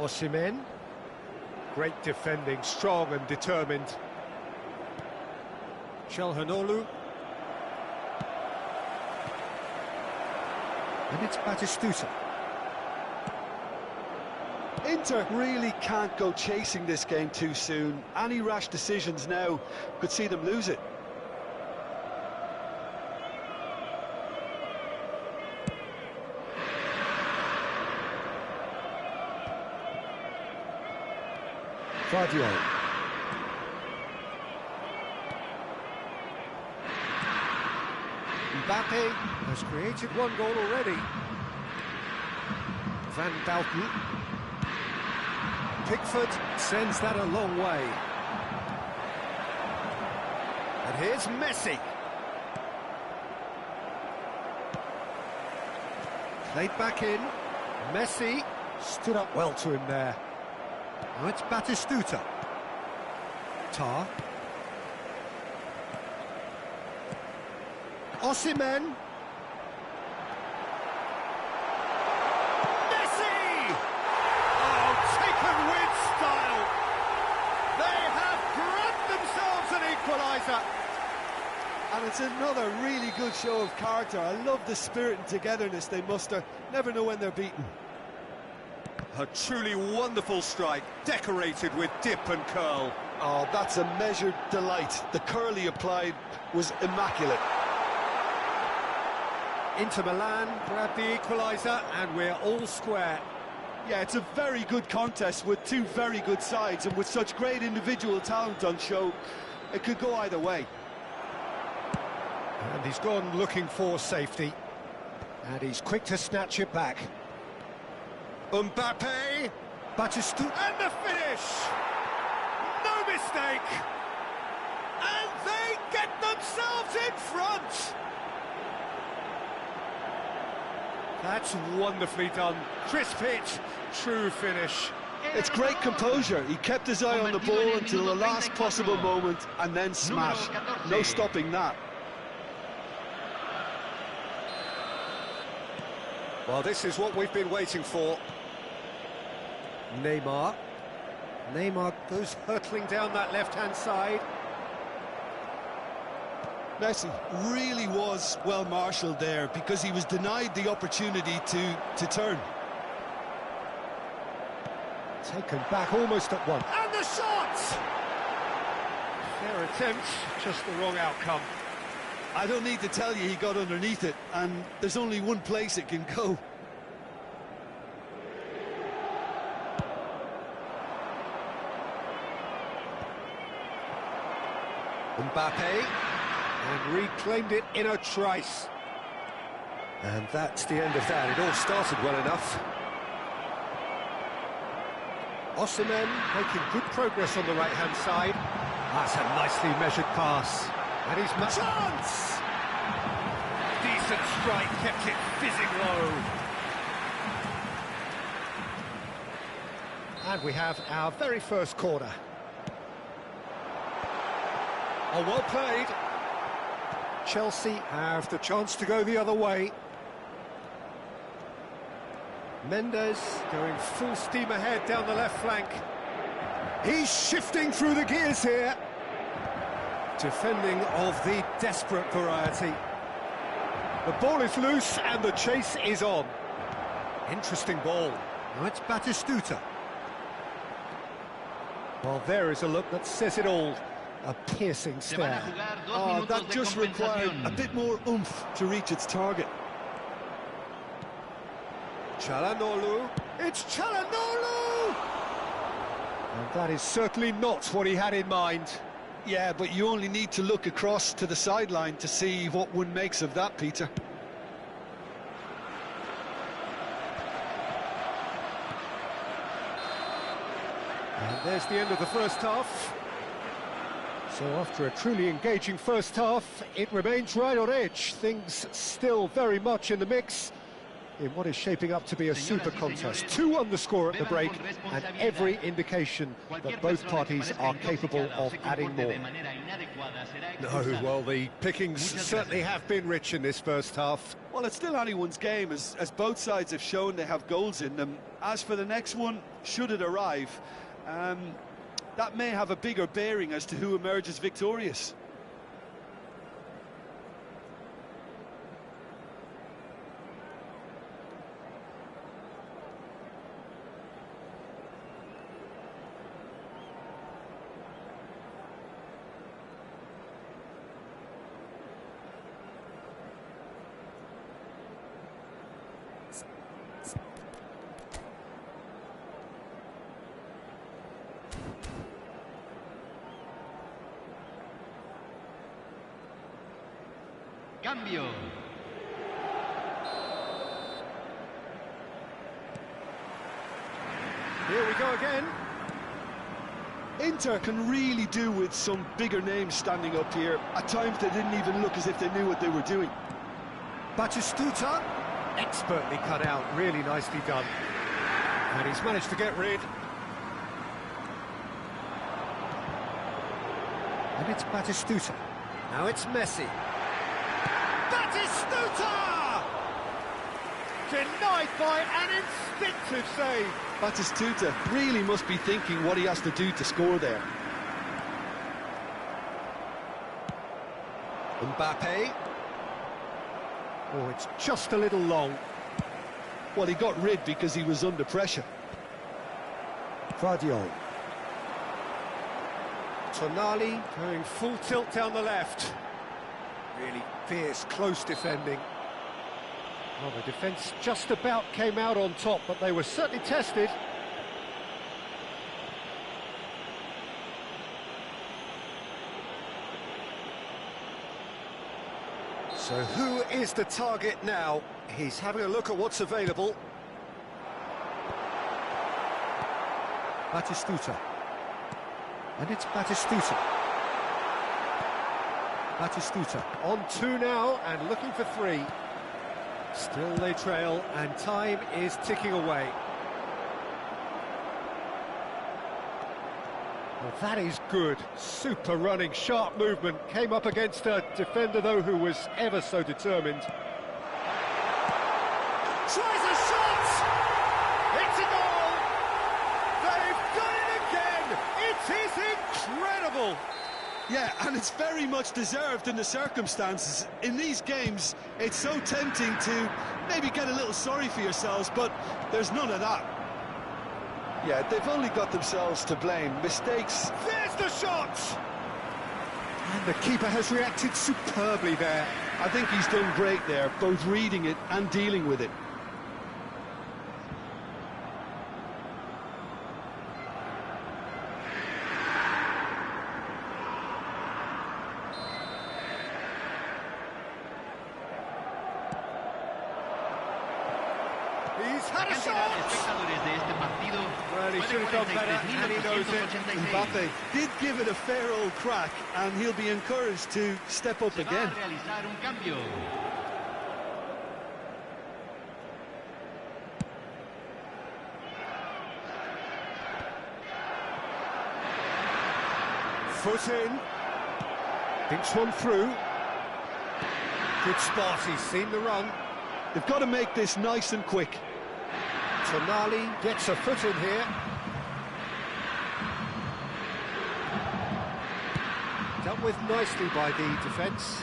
Osimhen. Great defending, strong and determined. Calhanoglu. And it's Batistuta. Inter really can't go chasing this game too soon. Any rash decisions now could see them lose it. Guardiola. Mbappe has created one goal already. Van Bouten. Pickford sends that a long way. And here's Messi. Played back in. Messi stood up well to him there. Now it's Batistuta. Tar. Osimhen. Messi! Oh, taken with style. They have grabbed themselves an equaliser. And it's another really good show of character. I love the spirit and togetherness they muster. Never know when they're beaten. A truly wonderful strike, decorated with dip and curl. Oh, that's a measured delight. The curl he applied was immaculate. Inter Milan grab the equaliser, and we're all square. Yeah, it's a very good contest with two very good sides, and with such great individual talent on show, it could go either way. And he's gone looking for safety. And he's quick to snatch it back. Mbappe, Batistuta, and the finish! No mistake! And they get themselves in front! That's wonderfully done. Crisp hit, true finish. It's great composure. He kept his eye on the ball until the last possible moment and then smash. No stopping that. Well, this is what we've been waiting for. Neymar. Neymar goes hurtling down that left-hand side. Messi really was well marshalled there because he was denied the opportunity to turn. Taken back almost at once. And the shot! Fair attempt, just the wrong outcome. I don't need to tell you he got underneath it, and there's only one place it can go. Mbappe, and reclaimed it in a trice. And that's the end of that. It all started well enough. Osimhen making good progress on the right-hand side. That's a nicely measured pass. And he's... Chance! Decent strike, kept it fizzing low. And we have our very first corner. Oh, well played. Chelsea have the chance to go the other way. Mendes going full steam ahead down the left flank. He's shifting through the gears here. Defending of the desperate variety. The ball is loose and the chase is on. Interesting ball. Now it's Batistuta. Well, there is a look that says it all. A piercing stare. Oh, that just required a bit more oomph to reach its target. Çalhanoğlu. It's Çalhanoğlu! And that is certainly not what he had in mind. Yeah, but you only need to look across to the sideline to see what one makes of that, Peter. And there's the end of the first half. So after a truly engaging first half, it remains right on edge. Things still very much in the mix in what is shaping up to be a super contest. 2-1 the score at the break, and every indication that both parties are capable of adding more. No, well, the pickings certainly have been rich in this first half. Well, it's still anyone's game, as both sides have shown they have goals in them. As for the next one, should it arrive, that may have a bigger bearing as to who emerges victorious. Cambio. Here we go again. Inter can really do with some bigger names standing up here. At times they didn't even look as if they knew what they were doing. Batistuta, expertly cut out, really nicely done. And he's managed to get rid. And it's Batistuta. Now it's Messi. Batistuta! Denied by an instinctive save. Batistuta really must be thinking what he has to do to score there. Mbappe. Oh, it's just a little long. Well, he got rid because he was under pressure. Gvardiol. Tonali going full tilt down the left. Really fierce, close defending. Well, the defence just about came out on top, but they were certainly tested. So who is the target now? He's having a look at what's available. Batistuta. And it's Batistuta. Batistuta on 2 now and looking for 3. Still they trail and time is ticking away. Well, that is good. Super running, sharp movement. Came up against a defender, though, who was ever so determined. Tries a shot! It's a goal! They've done it again! It is incredible! Yeah, and it's very much deserved in the circumstances. In these games, it's so tempting to maybe get a little sorry for yourselves, but there's none of that. Yeah, they've only got themselves to blame. Mistakes. There's the shot! And the keeper has reacted superbly there. I think he's done great there, both reading it and dealing with it. He's had a shot! Well, he should have done better, and he knows it. Mbappe did give it a fair old crack, and he'll be encouraged to step up again. Foot in. Thinks one through. Good spot, he's seen the run. They've got to make this nice and quick. Tonali gets a foot in here. Dealt with nicely by the defence.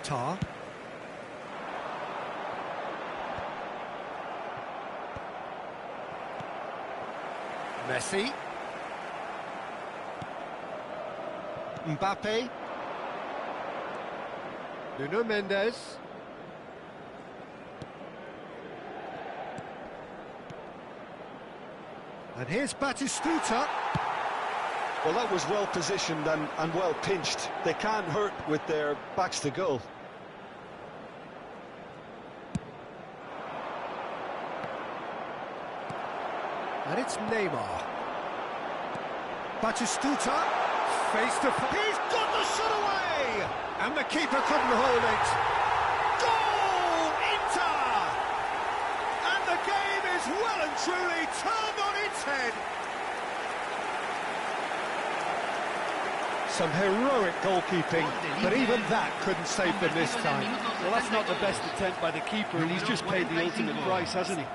Tar. Messi. Mbappe. Nuno Mendes. And here's Batistuta. Well, that was well positioned and well pinched. They can't hurt with their backs to goal. And it's Neymar. Batistuta, face to face. He's got the shot away! And the keeper couldn't hold it. Goal! Inter! And the game is well and truly turned on its head. Some heroic goalkeeping, but even that couldn't save them this time. Well, that's not the best attempt by the keeper, and he's just paid the ultimate price, hasn't he?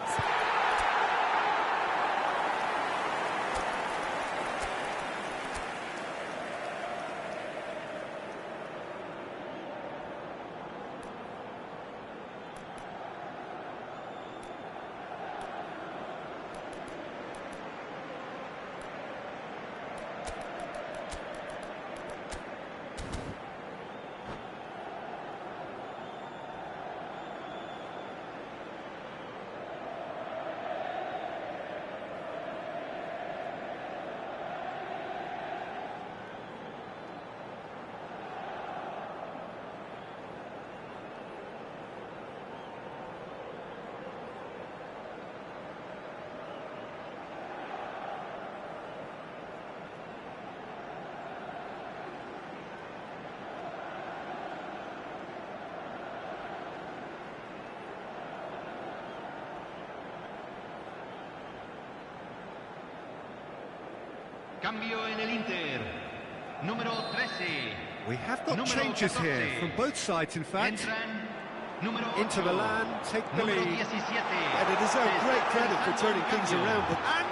Cambio en el Inter. Número 13. We have got changes here from both sides, in fact. Inter Milan take the lead. And they deserve great credit for turning things around. But And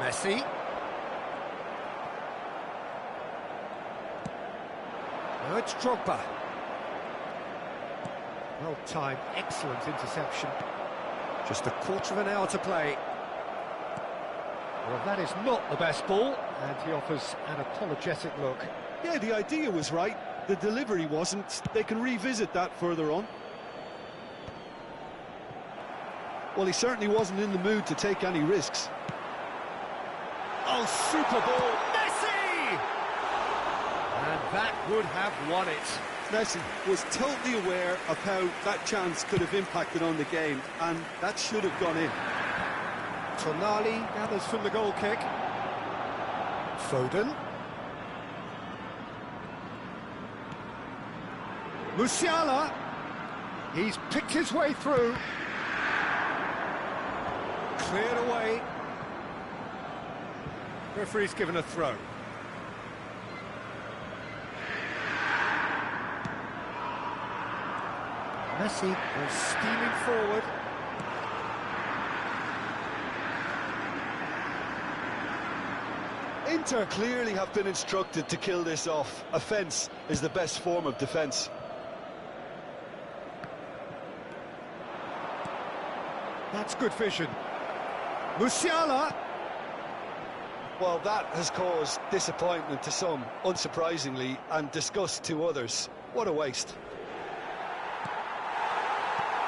Messi! Messi. Now it's Drogba. Well timed, excellent interception. Just a quarter of an hour to play. Well, that is not the best ball, and he offers an apologetic look. Yeah, the idea was right, the delivery wasn't. They can revisit that further on. Well, he certainly wasn't in the mood to take any risks. Oh, super ball, Messi! And that would have won it. Messi was totally aware of how that chance could have impacted on the game, and that should have gone in. Tonali gathers from the goal kick. Foden. Musiala. He's picked his way through. Cleared away. Referee's given a throw. Messi was steaming forward. Inter clearly have been instructed to kill this off. Offence is the best form of defence. That's good vision. Musiala. Well, that has caused disappointment to some, unsurprisingly, and disgust to others. What a waste.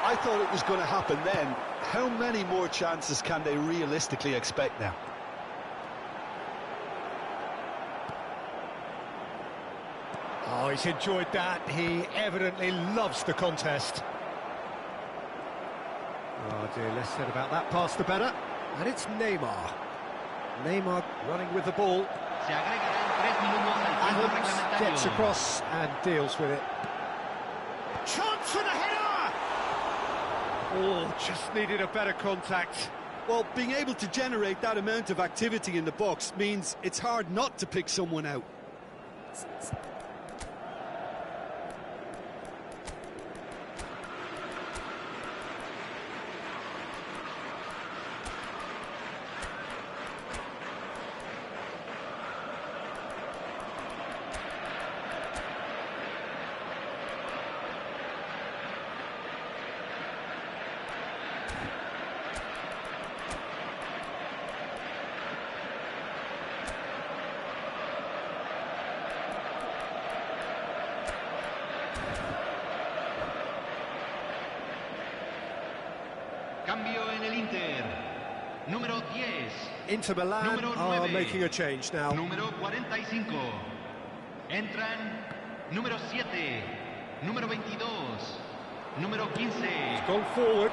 I thought it was going to happen then. How many more chances can they realistically expect now? Oh, he's enjoyed that. He evidently loves the contest. Oh dear, less said about that pass the better. And it's Neymar. Neymar running with the ball. Se agregarán 3 minutos al tiempo Adams gets reglamentario. across and deals with it. Chance for the header! Oh, just needed a better contact. Well, being able to generate that amount of activity in the box means it's hard not to pick someone out. Cambio en el Inter. Número 10. Inter Milan Número are 9. making a change now. Número 45. Entran número 7, número 22, número 15. Gone forward.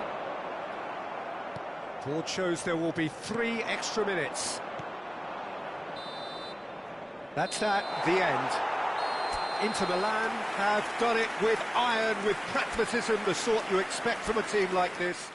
Board shows there will be 3 extra minutes. That's the end. Inter Milan have done it with iron, with pragmatism, the sort you expect from a team like this.